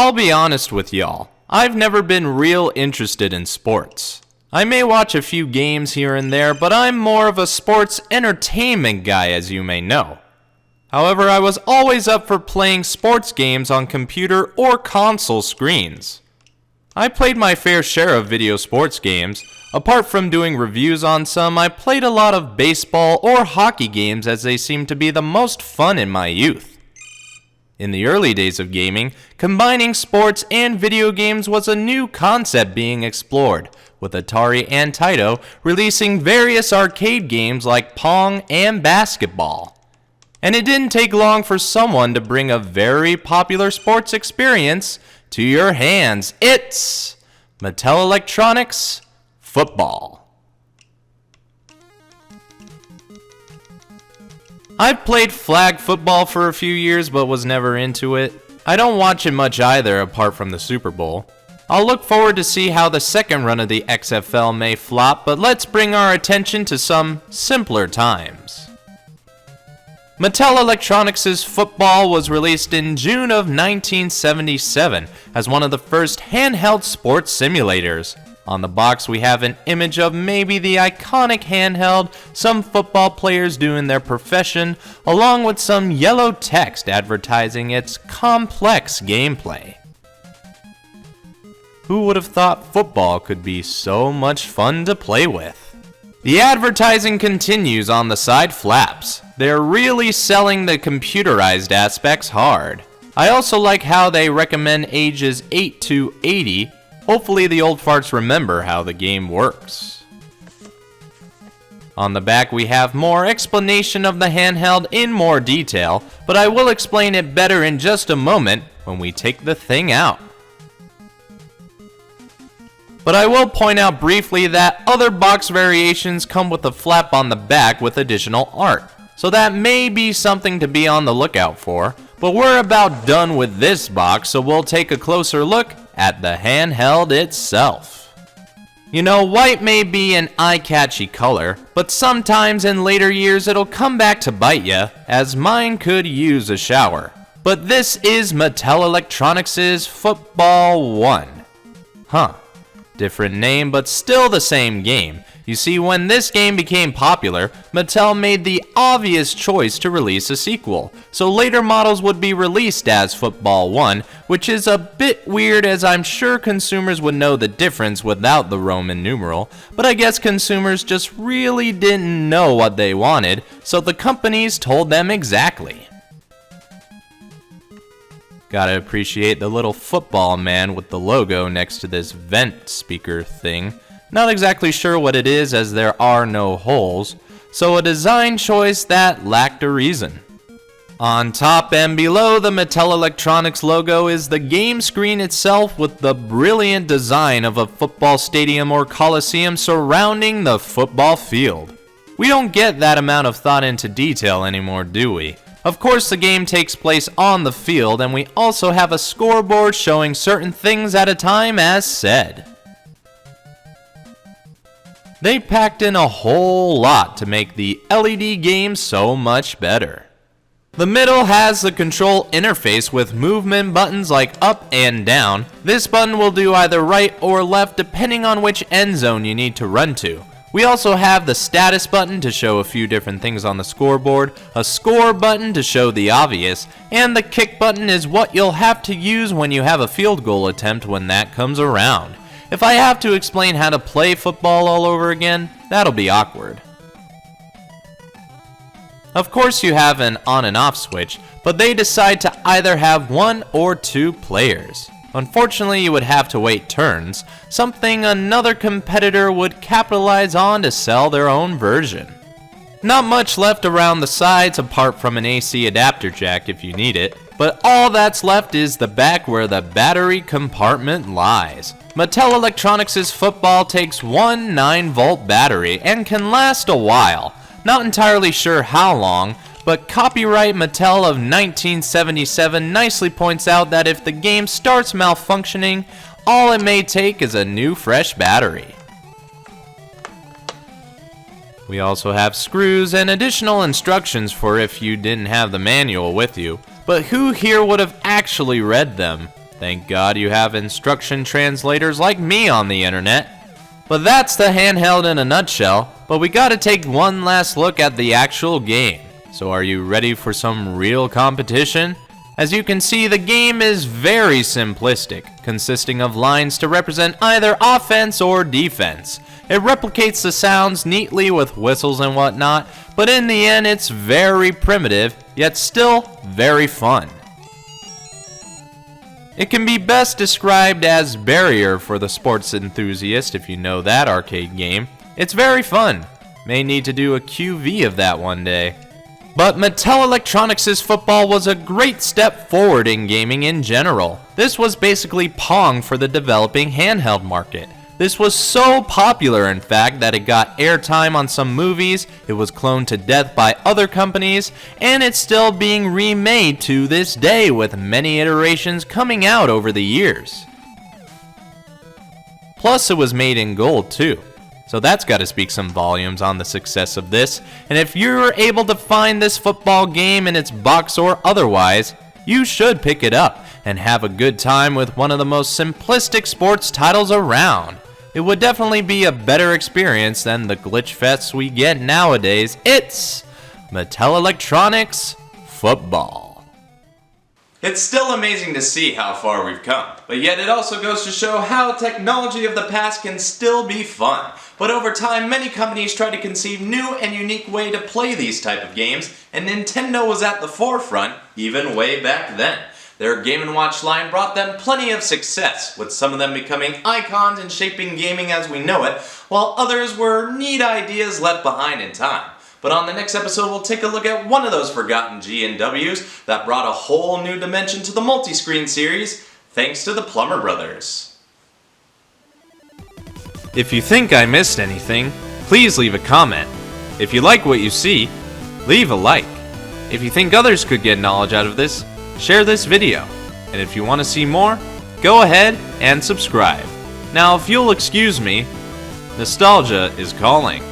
I'll be honest with y'all, I've never been real interested in sports. I may watch a few games here and there, but I'm more of a sports entertainment guy, as you may know. However, I was always up for playing sports games on computer or console screens. I played my fair share of video sports games. Apart from doing reviews on some, I played a lot of baseball or hockey games as they seemed to be the most fun in my youth. In the early days of gaming, combining sports and video games was a new concept being explored, with Atari and Taito releasing various arcade games like Pong and basketball. And it didn't take long for someone to bring a very popular sports experience to your hands. It's Mattel Electronics Football. I've played flag football for a few years but was never into it. I don't watch it much either apart from the Super Bowl. I'll look forward to see how the second run of the XFL may flop, but let's bring our attention to some simpler times. Mattel Electronics' Football was released in June of 1977 as one of the first handheld sports simulators. On the box we have an image of maybe the iconic handheld some football players do in their profession, along with some yellow text advertising its complex gameplay. Who would have thought football could be so much fun to play with? The advertising continues on the side flaps. They're really selling the computerized aspects hard. I also like how they recommend ages 8 to 80. Hopefully the old farts remember how the game works. On the back we have more explanation of the handheld in more detail, but I will explain it better in just a moment when we take the thing out. But I will point out briefly that other box variations come with a flap on the back with additional art, so that may be something to be on the lookout for. But we're about done with this box, so we'll take a closer look at the handheld itself. You know, white may be an eye-catchy color, but sometimes in later years it'll come back to bite ya, as mine could use a shower. But this is Mattel Electronics' Football 1. Huh. Different name, but still the same game. You see, when this game became popular, Mattel made the obvious choice to release a sequel, so later models would be released as Football 1, which is a bit weird as I'm sure consumers would know the difference without the Roman numeral, but I guess consumers just really didn't know what they wanted, so the companies told them exactly. Gotta appreciate the little football man with the logo next to this vent speaker thing. Not exactly sure what it is as there are no holes, so a design choice that lacked a reason. On top and below the Mattel Electronics logo is the game screen itself with the brilliant design of a football stadium or coliseum surrounding the football field. We don't get that amount of thought into detail anymore, do we? Of course, the game takes place on the field, and we also have a scoreboard showing certain things at a time as said. They packed in a whole lot to make the LED game so much better. The middle has the control interface with movement buttons like up and down. This button will do either right or left depending on which end zone you need to run to. We also have the status button to show a few different things on the scoreboard, a score button to show the obvious, and the kick button is what you'll have to use when you have a field goal attempt when that comes around. If I have to explain how to play football all over again, that'll be awkward. Of course you have an on and off switch, but they decide to either have 1 or 2 players. Unfortunately, you would have to wait turns, something another competitor would capitalize on to sell their own version. Not much left around the sides apart from an AC adapter jack if you need it, but all that's left is the back where the battery compartment lies. Mattel Electronics' Football takes one 9-volt battery and can last a while. Not entirely sure how long, but copyright Mattel of 1977 nicely points out that if the game starts malfunctioning, all it may take is a new fresh battery. We also have screws and additional instructions for if you didn't have the manual with you, but who here would have actually read them? Thank God you have instruction translators like me on the internet. But that's the handheld in a nutshell, but we gotta take one last look at the actual game. So are you ready for some real competition? As you can see, the game is very simplistic, consisting of lines to represent either offense or defense. It replicates the sounds neatly with whistles and whatnot, but in the end it's very primitive, yet still very fun. It can be best described as barrier for the sports enthusiast if you know that arcade game. It's very fun. May need to do a QV of that one day. But Mattel Electronics' football was a great step forward in gaming in general. This was basically Pong for the developing handheld market. This was so popular, in fact, that it got airtime on some movies, it was cloned to death by other companies, and it's still being remade to this day with many iterations coming out over the years. Plus, it was made in gold too. So that's got to speak some volumes on the success of this, and if you're able to find this football game in its box or otherwise, you should pick it up and have a good time with one of the most simplistic sports titles around. It would definitely be a better experience than the glitch fests we get nowadays. It's Mattel Electronics Football. It's still amazing to see how far we've come, but yet it also goes to show how technology of the past can still be fun. But over time, many companies try to conceive new and unique way to play these type of games, and Nintendo was at the forefront even way back then. Their Game & Watch line brought them plenty of success, with some of them becoming icons and shaping gaming as we know it, while others were neat ideas left behind in time. But on the next episode, we'll take a look at one of those forgotten G&Ws that brought a whole new dimension to the multi-screen series, thanks to the Plumber Brothers. If you think I missed anything, please leave a comment. If you like what you see, leave a like. If you think others could get knowledge out of this, share this video. And if you want to see more, go ahead and subscribe. Now, if you'll excuse me, nostalgia is calling.